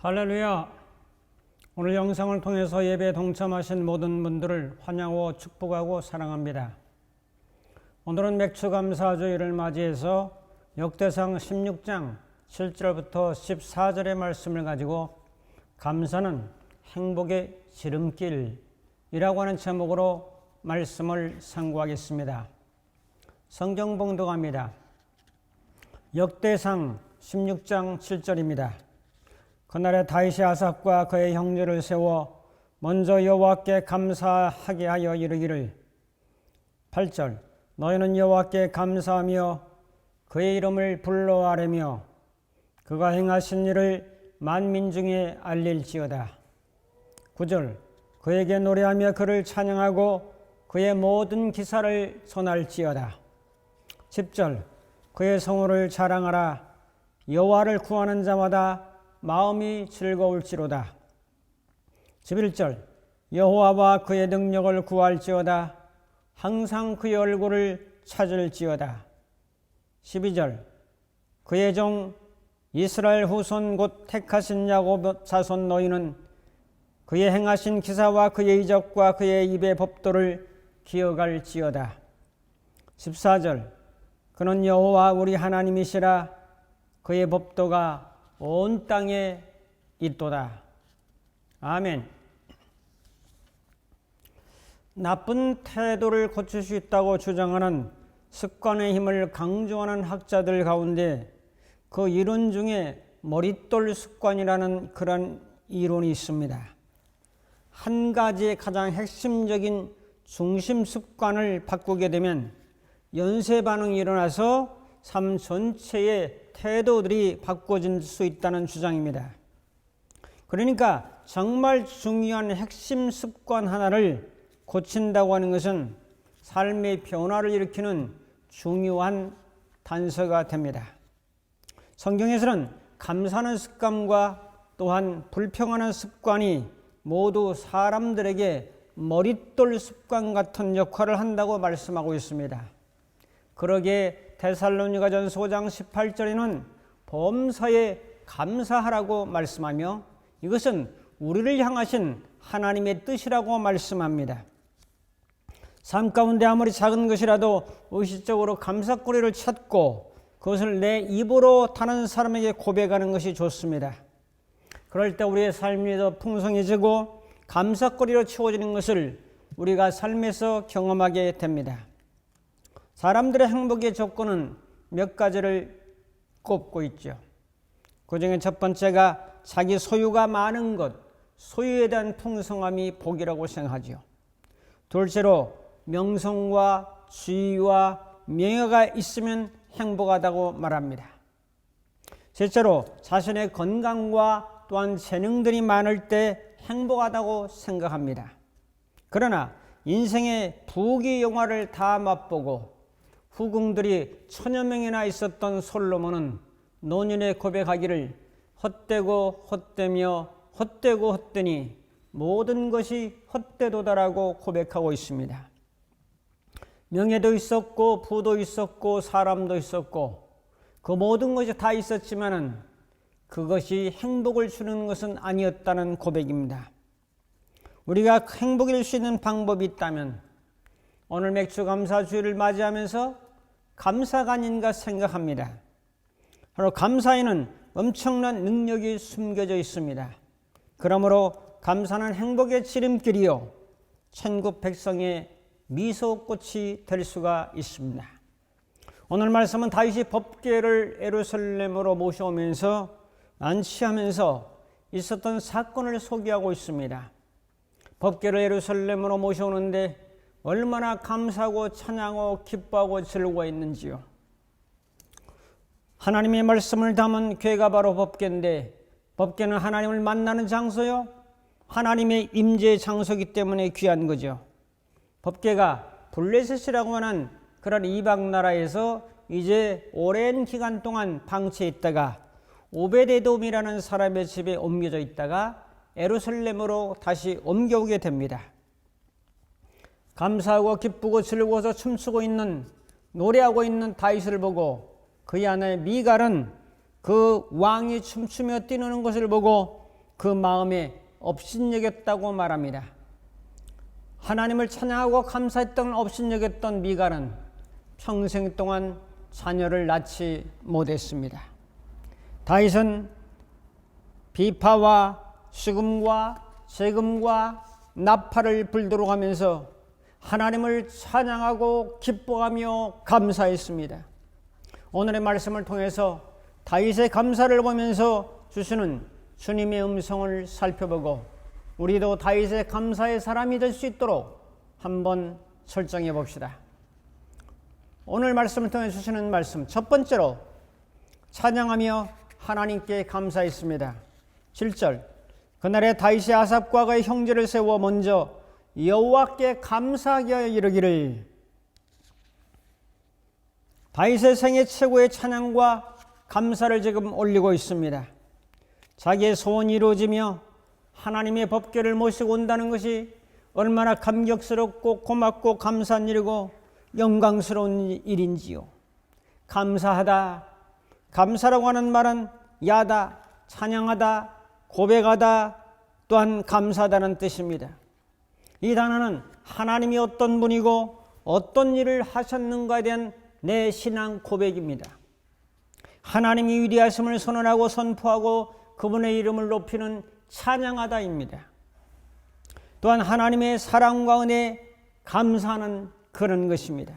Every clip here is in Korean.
할렐루야! 오늘 영상을 통해서 예배에 동참하신 모든 분들을 환영하고 축복하고 사랑합니다. 오늘은 맥주감사주일을 맞이해서 역대상 16장 7절부터 14절의 말씀을 가지고 감사는 행복의 지름길이라고 하는 제목으로 말씀을 상고하겠습니다. 성경 봉독합니다. 역대상 16장 7절입니다. 그날에 다윗이 아삽과 그의 형제를 세워 먼저 여호와께 감사하게 하여 이르기를 8절 너희는 여호와께 감사하며 그의 이름을 불러 아뢰며 그가 행하신 일을 만민 중에 알릴지어다. 9절 그에게 노래하며 그를 찬양하고 그의 모든 기사를 전할지어다. 10절 그의 성호를 자랑하라. 여호와를 구하는 자마다 마음이 즐거울지로다. 11절 여호와와 그의 능력을 구할지어다. 항상 그의 얼굴을 찾을지어다. 12절 그의 종 이스라엘 후손 곧 택하신 야곱 자손 너희는 그의 행하신 기사와 그의 이적과 그의 입의 법도를 기억할지어다. 14절 그는 여호와 우리 하나님이시라. 그의 법도가 온 땅에 있도다. 아멘. 나쁜 태도를 고칠 수 있다고 주장하는 습관의 힘을 강조하는 학자들 가운데 그 이론 중에 머릿돌 습관이라는 그런 이론이 있습니다. 한 가지의 가장 핵심적인 중심 습관을 바꾸게 되면 연쇄 반응이 일어나서 삶 전체의 태도들이 바꿔질 수 있다는 주장입니다. 그러니까 정말 중요한 핵심 습관 하나를 고친다고 하는 것은 삶의 변화를 일으키는 중요한 단서가 됩니다. 성경에서는 감사하는 습관과 또한 불평하는 습관이 모두 사람들에게 머릿돌 습관 같은 역할을 한다고 말씀하고 있습니다. 그러기에 데살로니가전서 5장 18절에는 범사에 감사하라고 말씀하며 이것은 우리를 향하신 하나님의 뜻이라고 말씀합니다. 삶 가운데 아무리 작은 것이라도 의식적으로 감사거리를 찾고 그것을 내 입으로 다른 사람에게 고백하는 것이 좋습니다. 그럴 때 우리의 삶이 더 풍성해지고 감사거리로 채워지는 것을 우리가 삶에서 경험하게 됩니다. 사람들의 행복의 조건은 몇 가지를 꼽고 있죠. 그 중에 첫 번째가 자기 소유가 많은 것, 소유에 대한 풍성함이 복이라고 생각하죠. 둘째로 명성과 지위와 명예가 있으면 행복하다고 말합니다. 셋째로 자신의 건강과 또한 재능들이 많을 때 행복하다고 생각합니다. 그러나 인생의 부귀영화를 다 맛보고 후궁들이 1000여 명이나 있었던 솔로몬은 노년에 고백하기를 헛되고 헛되며 헛되고 헛되니 모든 것이 헛되도다라고 고백하고 있습니다. 명예도 있었고 부도 있었고 사람도 있었고 그 모든 것이 다 있었지만은 그것이 행복을 주는 것은 아니었다는 고백입니다. 우리가 행복일 수 있는 방법이 있다면 오늘 맥주감사주일을 맞이하면서 감사가 아닌가 생각합니다. 바로 감사에는 엄청난 능력이 숨겨져 있습니다. 그러므로 감사는 행복의 지름길이요 천국 백성의 미소꽃이 될 수가 있습니다. 오늘 말씀은 다윗이 법궤를 예루살렘으로 모셔오면서 안치하면서 있었던 사건을 소개하고 있습니다. 법궤를 예루살렘으로 모셔오는데 얼마나 감사하고 찬양하고 기뻐하고 즐거워했는지요. 하나님의 말씀을 담은 궤가 바로 법궤인데 법궤는 하나님을 만나는 장소요 하나님의 임재의 장소이기 때문에 귀한 거죠. 법궤가 블레셋이라고 하는 그런 이방 나라에서 이제 오랜 기간 동안 방치해 있다가 오베데돔이라는 사람의 집에 옮겨져 있다가 예루살렘으로 다시 옮겨오게 됩니다. 감사하고 기쁘고 즐거워서 춤추고 있는 노래하고 있는 다윗을 보고 그의 아내 미갈은 그 왕이 춤추며 뛰노는 것을 보고 그 마음에 업신여겼다고 말합니다. 하나님을 찬양하고 감사했던 업신여겼던 미갈은 평생 동안 자녀를 낳지 못했습니다. 다윗은 비파와 수금과 세금과 나팔을 불도록 하면서 하나님을 찬양하고 기뻐하며 감사했습니다. 오늘의 말씀을 통해서 다윗의 감사를 보면서 주시는 주님의 음성을 살펴보고 우리도 다윗의 감사의 사람이 될 수 있도록 한번 설정해 봅시다. 오늘 말씀을 통해 주시는 말씀, 첫 번째로 찬양하며 하나님께 감사했습니다. 7절, 그날에 다윗이 아삽과 그의 형제를 세워 먼저 여호와께 감사하게 하여 이르기를. 다윗의 생애 최고의 찬양과 감사를 지금 올리고 있습니다. 자기의 소원이 이루어지며 하나님의 법궤를 모시고 온다는 것이 얼마나 감격스럽고 고맙고 감사한 일이고 영광스러운 일인지요. 감사하다, 감사라고 하는 말은 야다, 찬양하다, 고백하다, 또한 감사하다는 뜻입니다. 이 단어는 하나님이 어떤 분이고 어떤 일을 하셨는가에 대한 내 신앙 고백입니다. 하나님이 위대하심을 선언하고 선포하고 그분의 이름을 높이는 찬양하다입니다. 또한 하나님의 사랑과 은혜에 감사하는 그런 것입니다.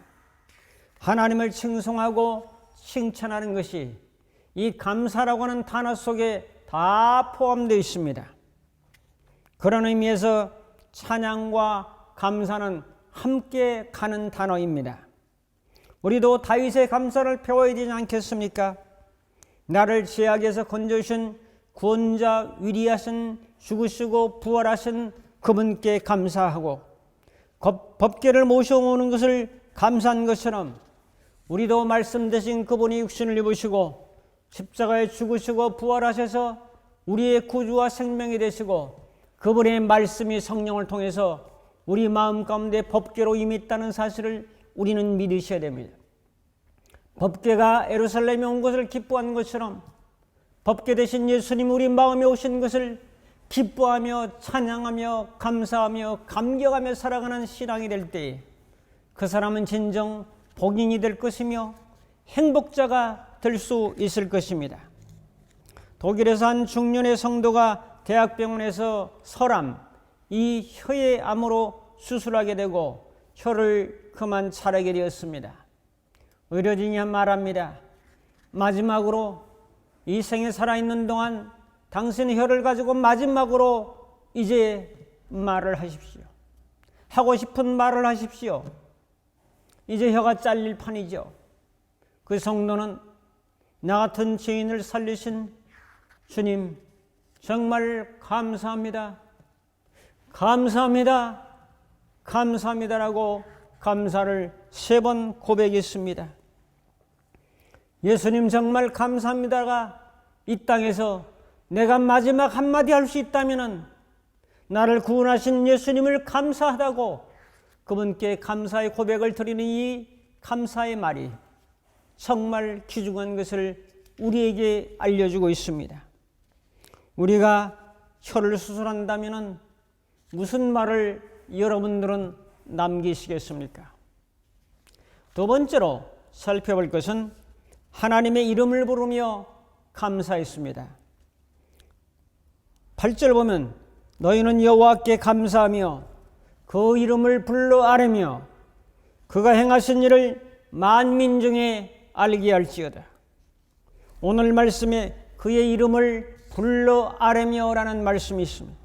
하나님을 칭송하고 칭찬하는 것이 이 감사라고 하는 단어 속에 다 포함되어 있습니다. 그런 의미에서 찬양과 감사는 함께 가는 단어입니다. 우리도 다윗의 감사를 배워야 되지 않겠습니까? 나를 죄악에서 건져주신 구원자 위리하신 죽으시고 부활하신 그분께 감사하고 법궤를 모셔오는 것을 감사한 것처럼 우리도 말씀 대신 그분이 육신을 입으시고 십자가에 죽으시고 부활하셔서 우리의 구주와 생명이 되시고 그분의 말씀이 성령을 통해서 우리 마음 가운데 법궤로 임했다는 사실을 우리는 믿으셔야 됩니다. 법궤가 예루살렘에 온 것을 기뻐한 것처럼 법궤 대신 예수님 우리 마음에 오신 것을 기뻐하며 찬양하며 감사하며 감격하며 살아가는 신앙이 될 때에 그 사람은 진정 복인이 될 것이며 행복자가 될 수 있을 것입니다. 독일에서 한 중년의 성도가 대학병원에서 설암, 이 혀의 암으로 수술하게 되고 혀를 그만 자르게 되었습니다. 의료진이 말합니다. 마지막으로 이 생에 살아있는 동안 당신의 혀를 가지고 마지막으로 이제 말을 하십시오. 하고 싶은 말을 하십시오. 이제 혀가 잘릴 판이죠. 그 성도는 나 같은 죄인을 살리신 주님 정말 감사합니다. 감사합니다. 감사합니다라고 감사를 3번 고백했습니다. 예수님 정말 감사합니다가 이 땅에서 내가 마지막 한마디 할 수 있다면 나를 구원하신 예수님을 감사하다고 그분께 감사의 고백을 드리는 이 감사의 말이 정말 귀중한 것을 우리에게 알려주고 있습니다. 우리가 혀를 수술한다면 무슨 말을 여러분들은 남기시겠습니까? 두 번째로 살펴볼 것은 하나님의 이름을 부르며 감사했습니다. 8절 보면 너희는 여호와께 감사하며 그 이름을 불러 아뢰며 그가 행하신 일을 만민 중에 알게 할지어다. 오늘 말씀에 그의 이름을 불러 아뢰며라는 말씀이 있습니다.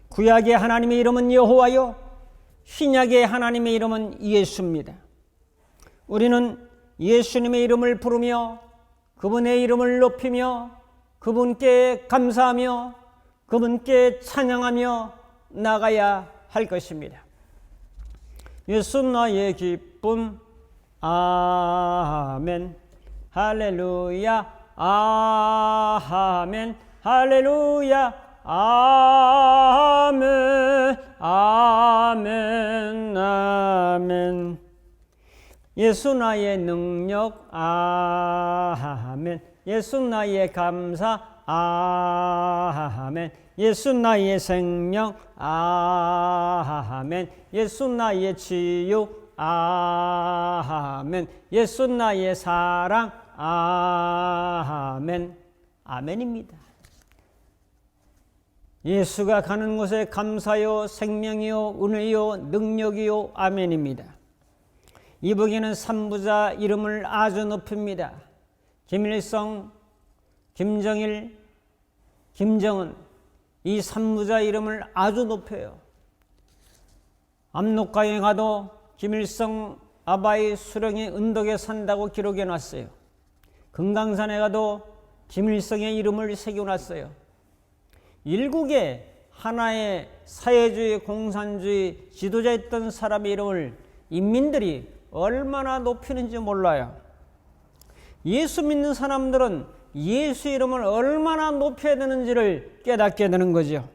구약의 하나님의 이름은 여호와요, 신약의 하나님의 이름은 예수입니다. 우리는 예수님의 이름을 부르며 그분의 이름을 높이며 그분께 감사하며 그분께 찬양하며 나가야 할 것입니다. 예수 나의 기쁨, 아멘, 할렐루야, 아멘, 할렐루야, 아멘, 아멘, 아멘. 예수 나의 능력, 아멘, 예수 나의 감사, 아멘. 예수 나의 생명, 아멘. 예수 나의 치유, 아멘. 예수 나의 사랑, 아멘. 아멘입니다. 예수가 가는 곳에 감사요, 생명이요, 은혜요, 능력이요, 아멘입니다. 이북에는 삼부자 이름을 아주 높입니다. 김일성, 김정일, 김정은, 이 삼부자 이름을 아주 높여요. 압록강에 가도 김일성 아바이 수령이 은덕에 산다고 기록해 놨어요. 금강산에 가도 김일성의 이름을 새겨놨어요. 일국에 하나의 사회주의, 공산주의 지도자였던 사람의 이름을 인민들이 얼마나 높이는지 몰라요. 예수 믿는 사람들은 예수 이름을 얼마나 높여야 되는지를 깨닫게 되는 거죠.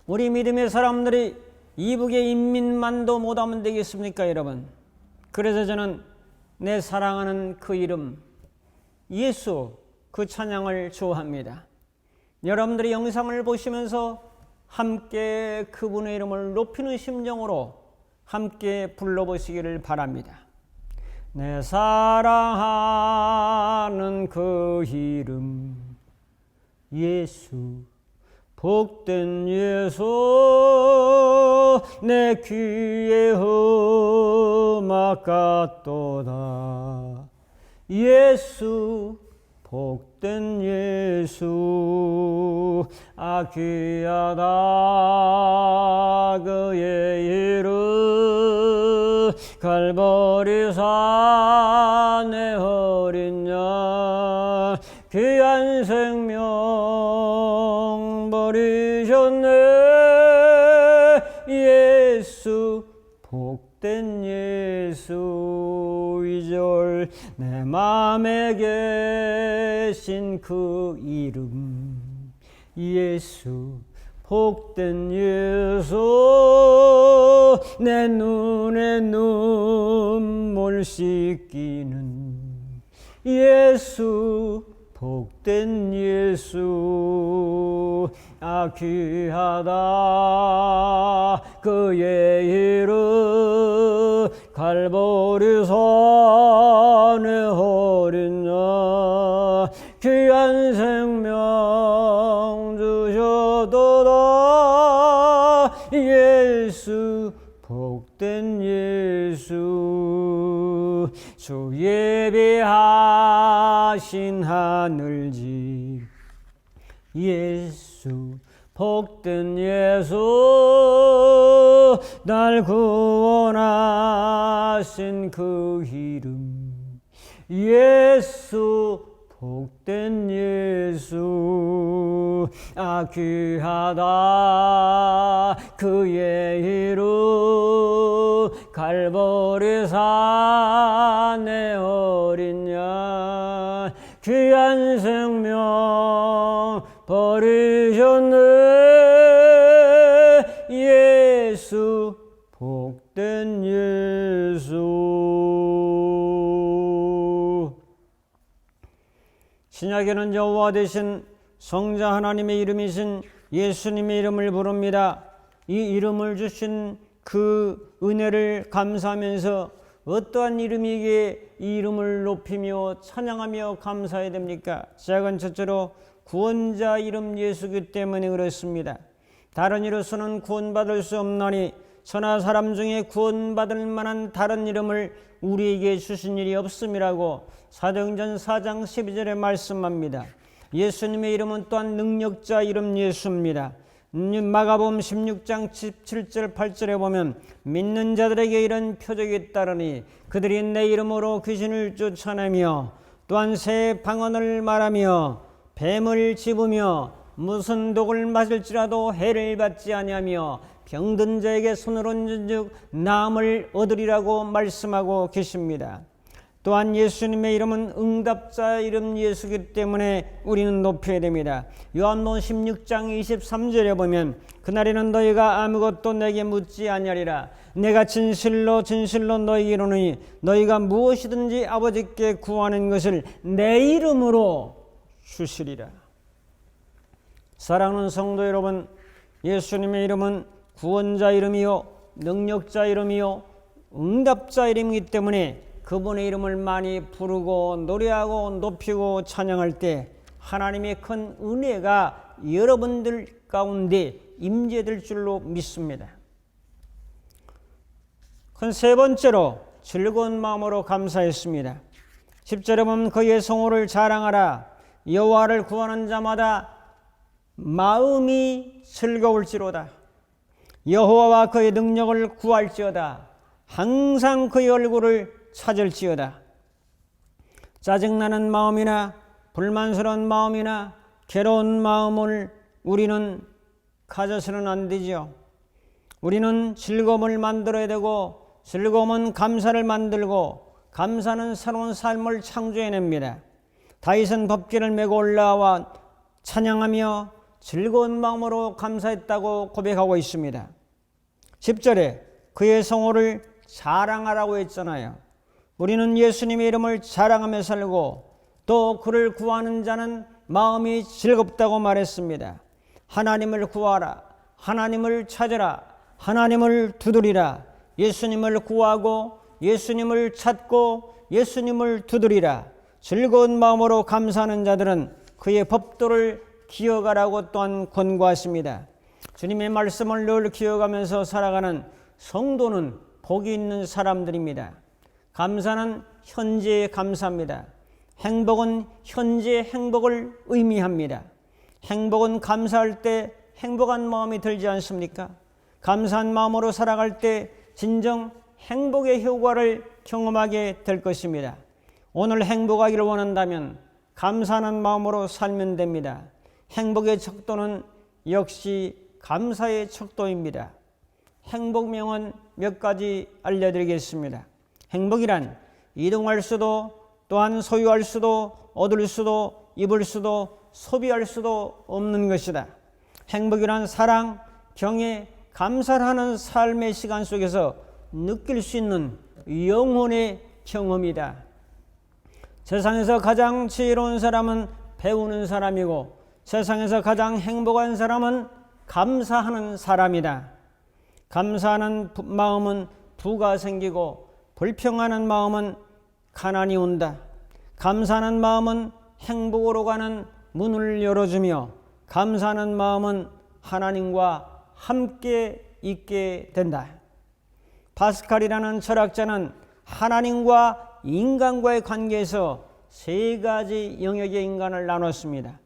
우리 믿음의 사람들이 이북의 인민만도 못하면 되겠습니까, 여러분? 그래서 저는 내 사랑하는 그 이름 예수, 그 찬양을 좋아합니다. 여러분들이 영상을 보시면서 함께 그분의 이름을 높이는 심정으로 함께 불러보시기를 바랍니다. 내 사랑하는 그 이름 예수, 복된 예수, 내 귀에 음악 같도다. 예수, 복된 예수, 귀하다 그의 이름. 갈보리산의 어린 양 귀한 생명 버리셨네. 예수, 복된 예수. 이절 내 맘에 계신 그 이름 예수, 복된 예수, 내 눈에 눈물 씻기는 예수, 복된 예수. 귀하다 그의 이름. 갈보리산의 어린 양 귀한 생명 주셨도다. 예수, 복된 예수. 주 예비하신 하늘집 예수, 복된 예수. 날 구원하신 그 이름 예수, 복된 예수. 귀하다 그의 이름. 갈보리산의 어린 양 귀한 생명 버리셨네. 예수, 복된 예수. 신약에는 여호와 되신 성자 하나님의 이름이신 예수님의 이름을 부릅니다. 이 이름을 주신 그 은혜를 감사하면서 어떠한 이름이기에 이 이름을 높이며 찬양하며 감사해야 됩니까? 작은 첫째로 구원자 이름 예수기 때문에 그렇습니다. 다른 이로서는 구원받을 수 없나니 천하 사람 중에 구원받을 만한 다른 이름을 우리에게 주신 일이 없음이라고 사도행전 4장 12절에 말씀합니다. 예수님의 이름은 또한 능력자 이름 예수입니다. 마가복음 16장 17절 8절에 보면 믿는 자들에게 이런 표적이 있다르니 그들이 내 이름으로 귀신을 쫓아내며 또한 새 방언을 말하며 뱀을 집으며 무슨 독을 맞을지라도 해를 받지 아니하며 병든 자에게 손을 얹은즉 나음을 얻으리라고 말씀하고 계십니다. 또한 예수님의 이름은 응답자 이름 예수이기 때문에 우리는 높여야 됩니다. 요한복음 16장 23절에 보면 그날에는 너희가 아무것도 내게 묻지 아니하리라. 내가 진실로 진실로 너희에게 이르노니 너희가 무엇이든지 아버지께 구하는 것을 내 이름으로 주시리라. 사랑하는 성도 여러분, 예수님의 이름은 구원자 이름이요 능력자 이름이요 응답자 이름이기 때문에 그분의 이름을 많이 부르고 노래하고 높이고 찬양할 때 하나님의 큰 은혜가 여러분들 가운데 임재될 줄로 믿습니다. 큰 세 번째로 즐거운 마음으로 감사했습니다. 10절에 보면 그의 성호를 자랑하라. 여호와를 구하는 자마다 마음이 즐거울지로다. 여호와와 그의 능력을 구할지어다. 항상 그의 얼굴을 찾을지어다. 짜증나는 마음이나 불만스러운 마음이나 괴로운 마음을 우리는 가져서는 안 되죠. 우리는 즐거움을 만들어야 되고 즐거움은 감사를 만들고 감사는 새로운 삶을 창조해냅니다. 다윗은 법궤를 메고 올라와 찬양하며 즐거운 마음으로 감사했다고 고백하고 있습니다. 10절에 그의 성호를 자랑하라고 했잖아요. 우리는 예수님의 이름을 자랑하며 살고 또 그를 구하는 자는 마음이 즐겁다고 말했습니다. 하나님을 구하라. 하나님을 찾으라. 하나님을 두드리라. 예수님을 구하고 예수님을 찾고 예수님을 두드리라. 즐거운 마음으로 감사하는 자들은 그의 법도를 기억하라고 또한 권고하십니다. 주님의 말씀을 늘 기억하면서 살아가는 성도는 복이 있는 사람들입니다. 감사는 현재의 감사입니다. 행복은 현재의 행복을 의미합니다. 행복은 감사할 때 행복한 마음이 들지 않습니까? 감사한 마음으로 살아갈 때 진정 행복의 효과를 경험하게 될 것입니다. 오늘 행복하기를 원한다면 감사하는 마음으로 살면 됩니다. 행복의 척도는 역시 감사의 척도입니다. 행복명은 몇 가지 알려드리겠습니다. 행복이란 이동할 수도 또한 소유할 수도 얻을 수도 입을 수도 소비할 수도 없는 것이다. 행복이란 사랑, 경애, 감사를 하는 삶의 시간 속에서 느낄 수 있는 영혼의 경험이다. 세상에서 가장 지혜로운 사람은 배우는 사람이고 세상에서 가장 행복한 사람은 감사하는 사람이다. 감사하는 마음은 부가 생기고 불평하는 마음은 가난이 온다. 감사하는 마음은 행복으로 가는 문을 열어주며 감사하는 마음은 하나님과 함께 있게 된다. 파스칼이라는 철학자는 하나님과 인간과의 관계에서 세 가지 영역의 인간을 나눴습니다.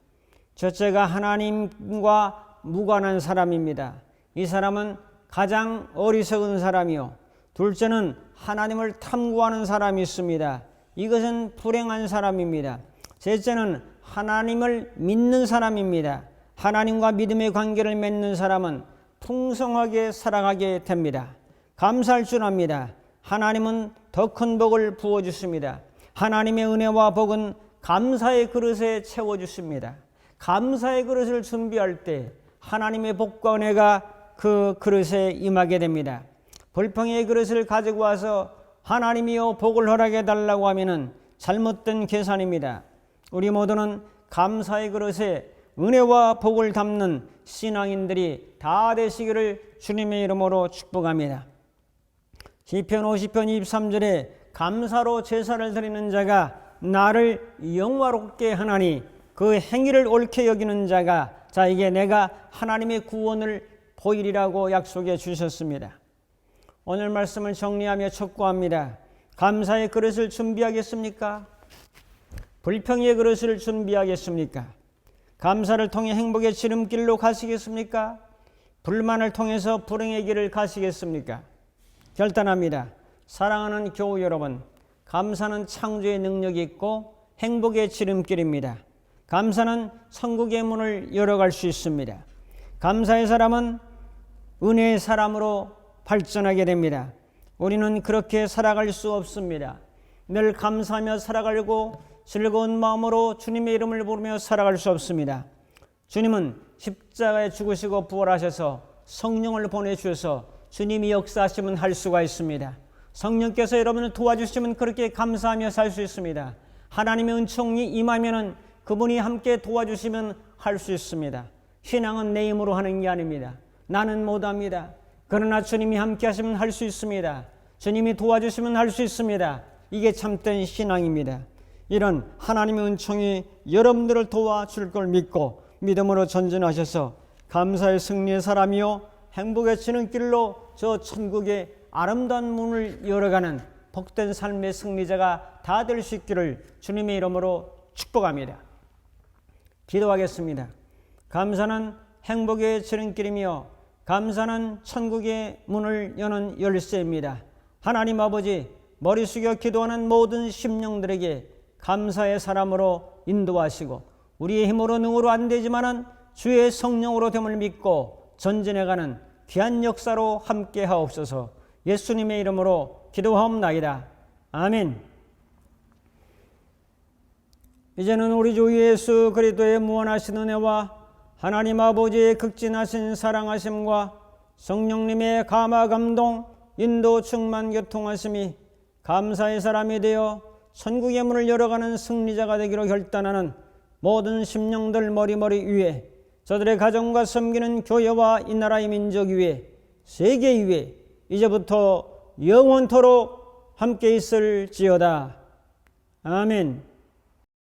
첫째가 하나님과 무관한 사람입니다. 이 사람은 가장 어리석은 사람이요. 둘째는 하나님을 탐구하는 사람이 있습니다. 이것은 불행한 사람입니다. 셋째는 하나님을 믿는 사람입니다. 하나님과 믿음의 관계를 맺는 사람은 풍성하게 살아가게 됩니다. 감사할 줄 압니다. 하나님은 더 큰 복을 부어주십니다. 하나님의 은혜와 복은 감사의 그릇에 채워주십니다. 감사의 그릇을 준비할 때 하나님의 복과 은혜가 그 그릇에 임하게 됩니다. 불평의 그릇을 가지고 와서 하나님이여 복을 허락해 달라고 하면은 잘못된 계산입니다. 우리 모두는 감사의 그릇에 은혜와 복을 담는 신앙인들이 다 되시기를 주님의 이름으로 축복합니다. 시편 50편 23절에 감사로 제사를 드리는 자가 나를 영화롭게 하나니 그 행위를 옳게 여기는 자가 자에게 내가 하나님의 구원을 보이리라고 약속해 주셨습니다. 오늘 말씀을 정리하며 촉구합니다. 감사의 그릇을 준비하겠습니까? 불평의 그릇을 준비하겠습니까? 감사를 통해 행복의 지름길로 가시겠습니까? 불만을 통해서 불행의 길을 가시겠습니까? 결단합니다. 사랑하는 교우 여러분, 감사는 창조의 능력이 있고 행복의 지름길입니다. 감사는 천국의 문을 열어갈 수 있습니다. 감사의 사람은 은혜의 사람으로 발전하게 됩니다. 우리는 그렇게 살아갈 수 없습니다. 늘 감사하며 살아가려고 즐거운 마음으로 주님의 이름을 부르며 살아갈 수 없습니다. 주님은 십자가에 죽으시고 부활하셔서 성령을 보내주셔서 주님이 역사하시면 할 수가 있습니다. 성령께서 여러분을 도와주시면 그렇게 감사하며 살 수 있습니다. 하나님의 은총이 임하면은 그분이 함께 도와주시면 할 수 있습니다. 신앙은 내 힘으로 하는 게 아닙니다. 나는 못합니다. 그러나 주님이 함께 하시면 할 수 있습니다. 주님이 도와주시면 할 수 있습니다. 이게 참된 신앙입니다. 이런 하나님의 은총이 여러분들을 도와줄 걸 믿고 믿음으로 전진하셔서 감사의 승리의 사람이요 행복의 지름길로 저 천국의 아름다운 문을 열어가는 복된 삶의 승리자가 다 될 수 있기를 주님의 이름으로 축복합니다. 기도하겠습니다. 감사는 행복의 지름길이며 감사는 천국의 문을 여는 열쇠입니다. 하나님 아버지, 머리 숙여 기도하는 모든 심령들에게 감사의 사람으로 인도하시고 우리의 힘으로 능으로 안 되지만은 주의 성령으로 됨을 믿고 전진해가는 귀한 역사로 함께 하옵소서. 예수님의 이름으로 기도하옵나이다. 아멘. 이제는 우리 주 예수 그리스도의 무한하신 은혜와 하나님 아버지의 극진하신 사랑하심과 성령님의 감화 감동 인도 충만 교통하심이 감사의 사람이 되어 천국의 문을 열어가는 승리자가 되기로 결단하는 모든 심령들 머리머리 위에 저들의 가정과 섬기는 교회와 이 나라의 민족 위에 세계 위에 이제부터 영원토록 함께 있을지어다. 아멘.